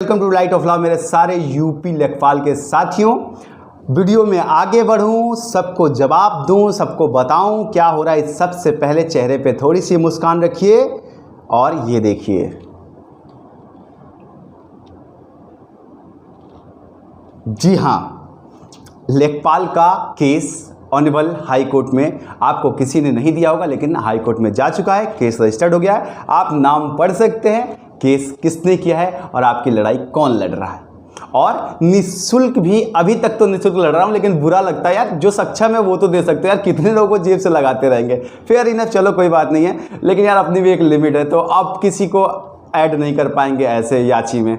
Welcome to light of love मेरे सारे UP लेखपाल के साथियों। वीडियो में आगे बढ़ूं, सबको जवाब दूं, सबको बताऊं क्या हो रहा है। सबसे पहले चेहरे पे थोड़ी सी मुस्कान रखिए और ये देखिए, जी हाँ, लेखपाल का केस ऑनरेबल हाई कोर्ट में आपको किसी ने नहीं दिया होगा, लेकिन हाई कोर्ट में जा चुका है, केस रजिस्टर्ड हो गया है। आप नाम पढ़ सकते हैं, केस किसने किया है और आपकी लड़ाई कौन लड़ रहा है। और निःशुल्क भी, अभी तक तो निःशुल्क लड़ रहा हूँ, लेकिन बुरा लगता है यार, जो सक्षम है वो तो दे सकते हैं यार, कितने लोगों को जेब से लगाते रहेंगे। फेयर इनफ, चलो कोई बात नहीं है, लेकिन यार अपनी भी एक लिमिट है। तो अब किसी को ऐड नहीं कर पाएंगे ऐसे याची में,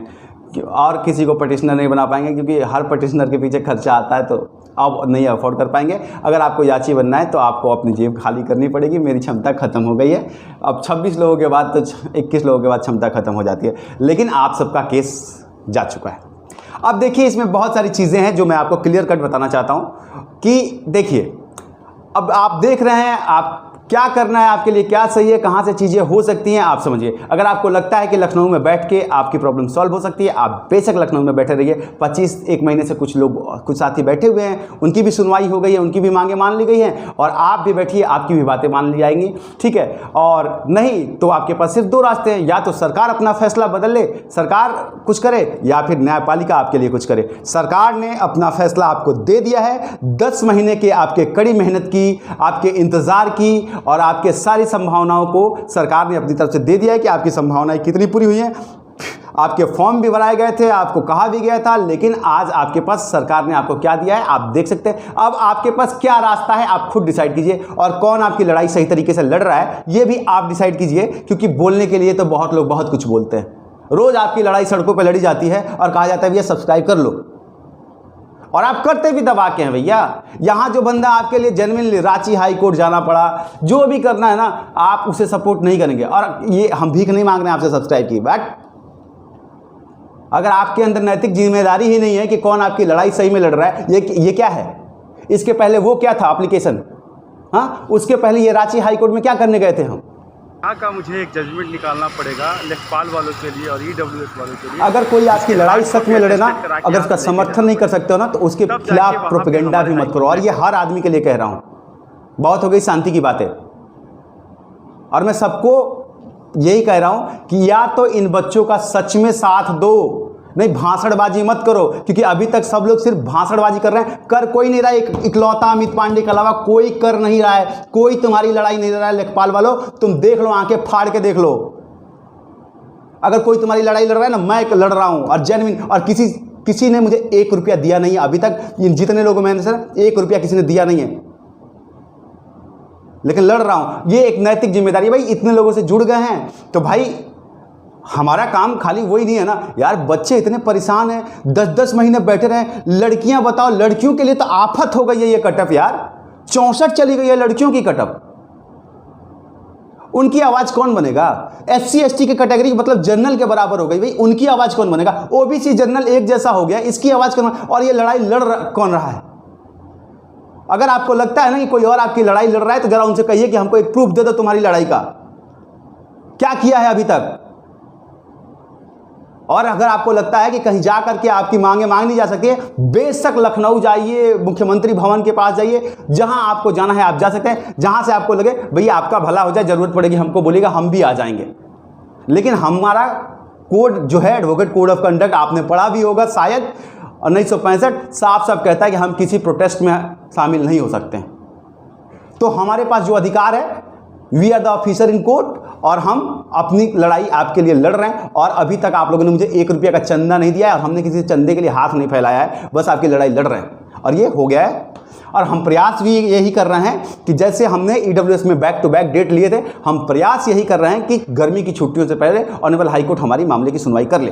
और किसी को पटिशनर नहीं बना पाएंगे, क्योंकि हर पटिशनर के पीछे खर्चा आता है, तो अब नहीं अफोर्ड कर पाएंगे। अगर आपको याची बनना है तो आपको अपनी जेब खाली करनी पड़ेगी। मेरी क्षमता ख़त्म हो गई है, अब 26 लोगों के बाद तो 21 लोगों के बाद क्षमता ख़त्म हो जाती है, लेकिन आप सबका केस जा चुका है। अब देखिए, इसमें बहुत सारी चीज़ें हैं जो मैं आपको क्लियर कट बताना चाहता हूँ कि देखिए, अब आप देख रहे हैं आप क्या करना है, आपके लिए क्या सही है, कहाँ से चीज़ें हो सकती हैं, आप समझिए। अगर आपको लगता है कि लखनऊ में बैठ के आपकी प्रॉब्लम सॉल्व हो सकती है, आप बेशक लखनऊ में बैठे रहिए। 1 महीने से कुछ लोग, कुछ साथी बैठे हुए हैं, उनकी भी सुनवाई हो गई है, उनकी भी मांगें मान ली गई हैं, और आप भी बैठिए, आपकी भी बातें मान ली जाएंगी, ठीक है। और नहीं तो आपके पास सिर्फ 2 रास्ते हैं, या तो सरकार अपना फैसला बदल ले, सरकार कुछ करे, या फिर न्यायपालिका आपके लिए कुछ करे। सरकार ने अपना फैसला आपको दे दिया है। 10 महीने के आपके कड़ी मेहनत की, आपके इंतज़ार की और आपके सारी संभावनाओं को सरकार ने अपनी तरफ से दे दिया है कि आपकी संभावनाएं कितनी पूरी हुई हैं। आपके फॉर्म भी भराए गए थे, आपको कहा भी गया था, लेकिन आज आपके पास सरकार ने आपको क्या दिया है आप देख सकते हैं। अब आपके पास क्या रास्ता है आप खुद डिसाइड कीजिए, और कौन आपकी लड़ाई सही तरीके से लड़ रहा है ये भी आप डिसाइड कीजिए, क्योंकि बोलने के लिए तो बहुत लोग बहुत कुछ बोलते हैं। रोज आपकी लड़ाई सड़कों पर लड़ी जाती है और कहा जाता है भैया सब्सक्राइब कर लो, और आप करते भी दबा के हैं भैया। यहां जो बंदा आपके लिए जेन्युइनली रांची हाई कोर्ट जाना पड़ा, जो भी करना है ना, आप उसे सपोर्ट नहीं करेंगे। और ये हम भीख नहीं मांग रहे हैं आपसे सब्सक्राइब की, बट अगर आपके अंदर नैतिक जिम्मेदारी ही नहीं है कि कौन आपकी लड़ाई सही में लड़ रहा है, ये क्या है। इसके पहले वो क्या था एप्लीकेशन, हाँ, उसके पहले ये रांची हाई कोर्ट में क्या करने गए थे हम। यहाँ का मुझे एक जजमेंट निकालना पड़ेगा लेखपाल वालों के लिए और ईडब्ल्यूएस वालों के लिए। अगर कोई आपकी लड़ाई सच में लड़े ना, अगर उसका समर्थन नहीं कर सकते हो ना, तो उसके खिलाफ प्रोपेगेंडा भी मत करो। और ये हर आदमी के लिए कह रहा हूँ, बहुत हो गई शांति की बातें। और मैं सबको यही कह रहा हूँ कि या तो इन बच्चों का सच में साथ दो, नहीं भाषणबाजी मत करो, क्योंकि अभी तक सब लोग सिर्फ भाषणबाजी कर रहे हैं, कर कोई नहीं रहा है। इकलौता अमित पांडे के अलावा कोई कर नहीं रहा है, कोई तुम्हारी लड़ाई नहीं लड़ रहा है। लेखपाल वालों, तुम देख लो, आंखें फाड़ के देख लो। अगर कोई तुम्हारी लड़ाई लड़ रहा है ना, मैं लड़ रहा हूं और जेन्युइन, और किसी ने मुझे 1 रुपया दिया नहीं है अभी तक। जितने लोगों मैंने सर 1 रुपया किसी ने दिया नहीं है, लेकिन लड़ रहा हूं। ये एक नैतिक जिम्मेदारी है भाई, इतने लोगों से जुड़ गए हैं तो भाई हमारा काम खाली वही नहीं है ना यार। बच्चे इतने परेशान हैं, 10-10 महीने बैठे रहे। लड़कियां बताओ, लड़कियों के लिए तो आफत हो गई है ये कटअप यार। 64 चली गई है लड़कियों की कटअप। उनकी आवाज कौन बनेगा। SC ST के कैटेगरी मतलब जनरल के बराबर हो गई भाई, उनकी आवाज कौन बनेगा। OBC जनरल एक जैसा हो गया, इसकी आवाज कौन। और ये लड़ाई कौन रहा है। अगर आपको लगता है ना कि कोई और आपकी लड़ाई लड़ रहा है, तो जरा उनसे कहिए कि हमको एक प्रूफ दे दो तुम्हारी लड़ाई का, क्या किया है अभी तक। और अगर आपको लगता है कि कहीं जा करके आपकी मांगें मांग नहीं जा सकती है, बेशक लखनऊ जाइए, मुख्यमंत्री भवन के पास जाइए, जहां आपको जाना है आप जा सकते हैं। जहां से आपको लगे भैया आपका भला हो जाए, जरूरत पड़ेगी हमको बोलिएगा, हम भी आ जाएंगे। लेकिन हमारा कोड जो है एडवोकेट कोड ऑफ कंडक्ट, आपने पढ़ा भी होगा शायद, 1965 साफ साफ कहता है कि हम किसी प्रोटेस्ट में शामिल नहीं हो सकते हैं। तो हमारे पास जो अधिकार है, we are the officer in court, और हम अपनी लड़ाई आपके लिए लड़ रहे हैं। और अभी तक आप लोगों ने मुझे 1 रुपया का चंदा नहीं दिया है, और हमने किसी चंदे के लिए हाथ नहीं फैलाया है, बस आपकी लड़ाई लड़ रहे हैं, और ये हो गया है। और हम प्रयास भी यही कर रहे हैं कि जैसे हमने EWS में बैक टू बैक डेट लिए थे, हम प्रयास यही कर रहे हैं कि गर्मी की छुट्टियों से पहले ऑनरेबल हाई कोर्ट हमारी मामले की सुनवाई कर ले।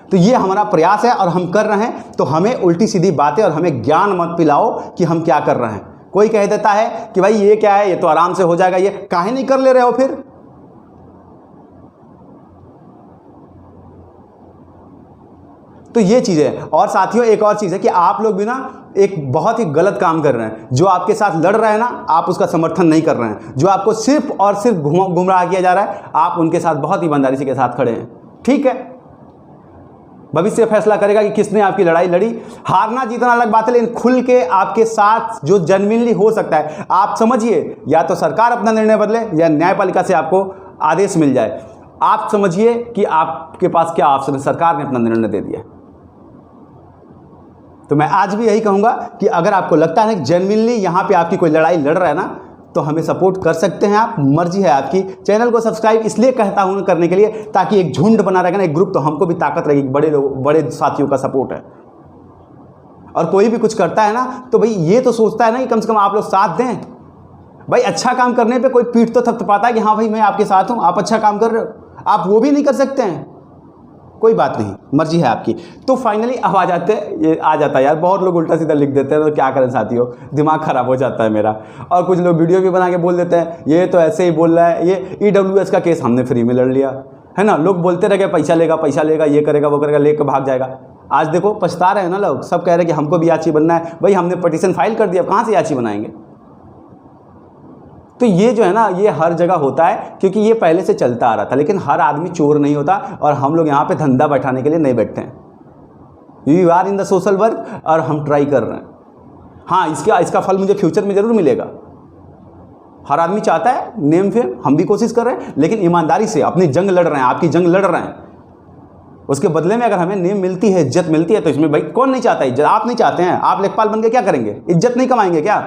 तो ये हमारा प्रयास है और हम कर रहे हैं। तो हमें उल्टी सीधी बातें और हमें ज्ञान मत पिलाओ कि हम क्या कर रहे हैं। कोई कह देता है कि भाई ये क्या है, ये तो आराम से हो जाएगा, ये काहे नहीं कर ले रहे हो फिर। तो ये चीज़ है। और साथियों एक और चीज़ है कि आप लोग भी ना एक बहुत ही गलत काम कर रहे हैं। जो आपके साथ लड़ रहे हैं ना, आप उसका समर्थन नहीं कर रहे हैं। जो आपको सिर्फ और सिर्फ गुमराह किया जा रहा है, आप उनके साथ बहुत ईमानदारी से के साथ खड़े हैं। ठीक है, भविष्य फैसला करेगा कि किसने आपकी लड़ाई लड़ी। हारना जीतना अलग बात है, लेकिन खुल के आपके साथ जो जेन्युइनली हो सकता है, आप समझिए, या तो सरकार अपना निर्णय बदले या न्यायपालिका से आपको आदेश मिल जाए। आप समझिए कि आपके पास क्या ऑप्शन है, सरकार ने अपना निर्णय दे दिया। तो मैं आज भी यही कहूँगा कि अगर आपको लगता है ना जेन्युइनली यहाँ पे आपकी कोई लड़ाई लड़ रहा है ना, तो हमें सपोर्ट कर सकते हैं आप, मर्जी है आपकी। चैनल को सब्सक्राइब इसलिए कहता हूँ करने के लिए, ताकि एक झुंड बना रहेगा ना, एक ग्रुप, तो हमको भी ताकत रहेगी, बड़े लोग, बड़े साथियों का सपोर्ट है। और कोई भी कुछ करता है ना, तो भाई ये तो सोचता है ना कि कम से कम आप लोग साथ दें। भाई अच्छा काम करने पे कोई पीठ तो थपथपाता है कि हाँ भाई मैं आपके साथ हूँ, आप अच्छा काम कर रहे हो। आप वो भी नहीं कर सकते हैं, कोई बात नहीं, मर्जी है आपकी। तो फाइनली अब आ जाते हैं, ये आ जाता है यार, बहुत लोग उल्टा सीधा लिख देते हैं, तो क्या करें साथियों, दिमाग ख़राब हो जाता है मेरा। और कुछ लोग वीडियो भी बना के बोल देते हैं ये तो ऐसे ही बोल रहा है, ये EWS का केस हमने फ्री में लड़ लिया है ना। लोग बोलते रह गए पैसा लेगा, ये करेगा वो करेगा, लेकर भाग जाएगा। आज देखो पछता रहे हैं ना लोग, सब कह रहे हैं कि हमको भी याची बनना है। भाई हमने पटिशन फाइल कर दिया, कहाँ से याची बनाएंगे। तो ये जो है ना, ये हर जगह होता है, क्योंकि ये पहले से चलता आ रहा था। लेकिन हर आदमी चोर नहीं होता, और हम लोग यहाँ पे धंधा बैठाने के लिए नहीं बैठते हैं। You are in the social work, और हम ट्राई कर रहे हैं। हाँ, इसका फल मुझे फ्यूचर में ज़रूर मिलेगा। हर आदमी चाहता है नेम फेम, हम भी कोशिश कर रहे हैं, लेकिन ईमानदारी से अपनी जंग लड़ रहे हैं, आपकी जंग लड़ रहे हैं। उसके बदले में अगर हमें नेम मिलती है, इज्जत मिलती है, तो इसमें भाई कौन नहीं चाहता इज्जत। आप नहीं चाहते हैं, आप लेखपाल बन के क्या करेंगे, इज्जत नहीं कमाएंगे क्या।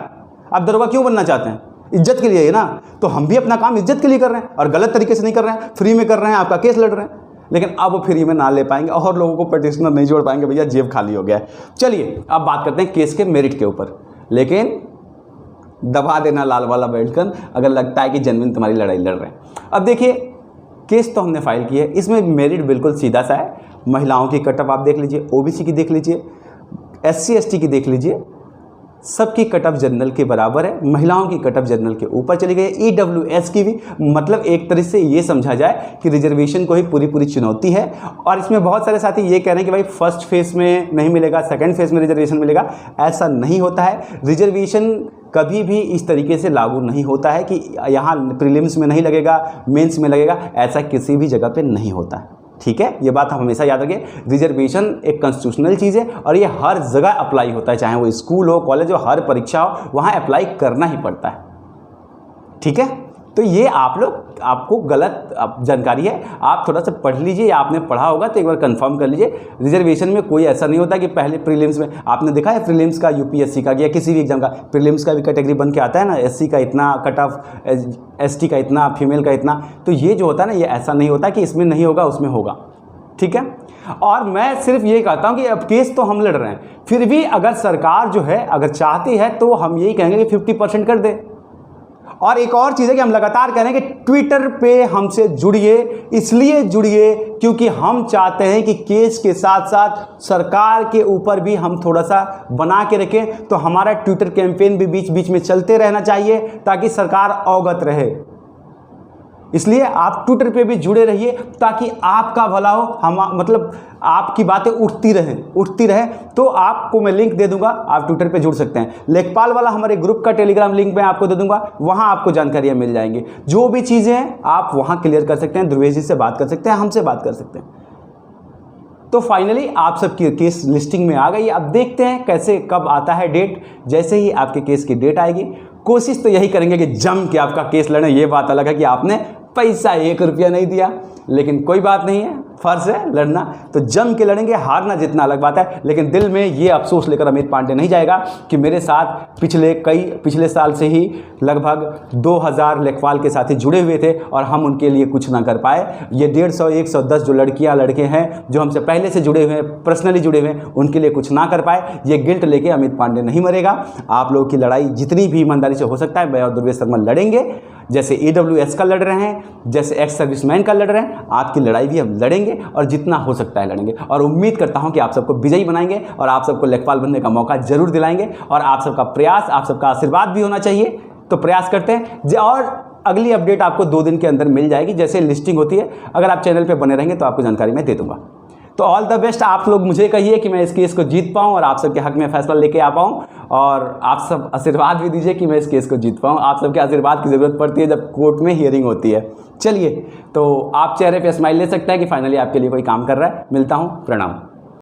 आप दरोगा क्यों बनना चाहते हैं, इज्जत के लिए है ना। तो हम भी अपना काम इज्जत के लिए कर रहे हैं, और गलत तरीके से नहीं कर रहे हैं, फ्री में कर रहे हैं, आपका केस लड़ रहे हैं। लेकिन अब फ्री में ना ले पाएंगे, और लोगों को पटिशनर नहीं जोड़ पाएंगे, भैया जेब खाली हो गया है। चलिए अब बात करते हैं केस के मेरिट के ऊपर। लेकिन दबा देना लाल वाला बैठकर, अगर लगता है कि जेन्युइन तुम्हारी लड़ाई लड़ रहे हैं। अब देखिए, केस तो हमने फाइल की है, इसमें मेरिट बिल्कुल सीधा सा है। महिलाओं की कटअप आप देख लीजिए, OBC की देख लीजिए, SC ST की देख लीजिए, सबकी कटअप जनरल के बराबर है। महिलाओं की कटअप जनरल के ऊपर चली गई है। EWS की भी, मतलब एक तरह से ये समझा जाए कि रिजर्वेशन को ही पूरी चुनौती है। और इसमें बहुत सारे साथी ये कह रहे हैं कि भाई फर्स्ट फेज में नहीं मिलेगा, सेकंड फेज में रिजर्वेशन मिलेगा। ऐसा नहीं होता है। रिजर्वेशन कभी भी इस तरीके से लागू नहीं होता है कि यहाँ प्रीलिम्स में नहीं लगेगा, मेंस में लगेगा, ऐसा किसी भी जगह पे नहीं होता है। ठीक है, ये बात आप हमेशा याद रखें। रिजर्वेशन एक कॉन्स्टिट्यूशनल चीज़ है, और ये हर जगह अप्लाई होता है, चाहे वो स्कूल हो, कॉलेज हो, हर परीक्षा हो, वहाँ अप्लाई करना ही पड़ता है। ठीक है, तो ये आपको गलत जानकारी है। आप थोड़ा सा पढ़ लीजिए, या आपने पढ़ा होगा तो एक बार कंफर्म कर लीजिए। रिजर्वेशन में कोई ऐसा नहीं होता कि पहले प्रीलिम्स में, आपने देखा है प्रीलिम्स का UPSC का या किसी भी एग्जाम का प्रीलिम्स का भी कैटेगरी बन के आता है ना, SC का इतना कट ऑफ, ST का इतना, फीमेल का इतना। तो ये जो होता है ना, ये ऐसा नहीं होता कि इसमें नहीं होगा उसमें होगा। ठीक है, और मैं सिर्फ ये कहता हूँ कि अब केस तो हम लड़ रहे हैं, फिर भी अगर सरकार जो है अगर चाहती है तो हम यही कहेंगे कि 50% कर दे। और एक और चीज़ है कि हम लगातार कह रहे हैं कि ट्विटर पे हमसे जुड़िए, इसलिए जुड़िए क्योंकि हम चाहते हैं कि केस के साथ साथ सरकार के ऊपर भी हम थोड़ा सा बना के रखें। तो हमारा ट्विटर कैंपेन भी बीच बीच में चलते रहना चाहिए, ताकि सरकार अवगत रहे। इसलिए आप ट्विटर पे भी जुड़े रहिए, ताकि आपका भला हो, हम मतलब आपकी बातें उठती रहें। तो आपको मैं लिंक दे दूंगा, आप ट्विटर पे जुड़ सकते हैं। लेखपाल वाला हमारे ग्रुप का टेलीग्राम लिंक मैं आपको दे दूंगा, वहां आपको जानकारियां मिल जाएंगी। जो भी चीज़ें हैं आप वहां क्लियर कर सकते हैं, ध्रुवेश जी से बात कर सकते हैं, हमसे बात कर सकते हैं। तो फाइनली आप सबकी केस लिस्टिंग में आ गई। अब देखते हैं कैसे कब आता है डेट। जैसे ही आपके केस की डेट आएगी, कोशिश तो यही करेंगे कि जम के आपका केस लड़ें। ये बात अलग है कि आपने पैसा 1 रुपया नहीं दिया, लेकिन कोई बात नहीं है, फर्ज है लड़ना, तो जम के लड़ेंगे। हारना जितना अलग बात है, लेकिन दिल में ये अफसोस लेकर अमित पांडे नहीं जाएगा कि मेरे साथ पिछले साल से ही लगभग 2000 लेखपाल के साथी जुड़े हुए थे और हम उनके लिए कुछ ना कर पाए। ये 150 110 जो लड़कियां लड़के हैं जो हमसे पहले से जुड़े हुए हैं, पर्सनली जुड़े हुए हैं, उनके लिए कुछ ना कर पाए, ये गिल्ट लेके अमित पांडे नहीं मरेगा। आप लोगों की लड़ाई जितनी भी ईमानदारी से हो सकता है, मैं और ध्रुवेश शर्मा लड़ेंगे। जैसे EWS का लड़ रहे हैं, जैसे एक्स सर्विसमैन का लड़ रहे हैं, आपकी लड़ाई भी हम लड़ेंगे और जितना हो सकता है लड़ेंगे। और उम्मीद करता हूं कि आप सबको विजयी बनाएंगे और आप सबको लेखपाल बनने का मौका जरूर दिलाएंगे। और आप सबका प्रयास, आप सबका आशीर्वाद भी होना चाहिए, तो प्रयास करते हैं। और अगली अपडेट आपको 2 दिन के अंदर मिल जाएगी, जैसे लिस्टिंग होती है। अगर आप चैनल पर बने रहेंगे तो आपको जानकारी मैं दे दूँगा। तो ऑल द बेस्ट। आप लोग मुझे कहिए कि मैं इस केस को जीत पाऊँ और आप सबके हक में फैसला लेके आ पाऊँ, और आप सब आशीर्वाद भी दीजिए कि मैं इस केस को जीत पाऊँ। आप सबके आशीर्वाद की ज़रूरत पड़ती है जब कोर्ट में हियरिंग होती है। चलिए, तो आप चेहरे पे स्माइल ले सकते हैं कि फाइनली आपके लिए कोई काम कर रहा है। मिलता हूँ, प्रणाम।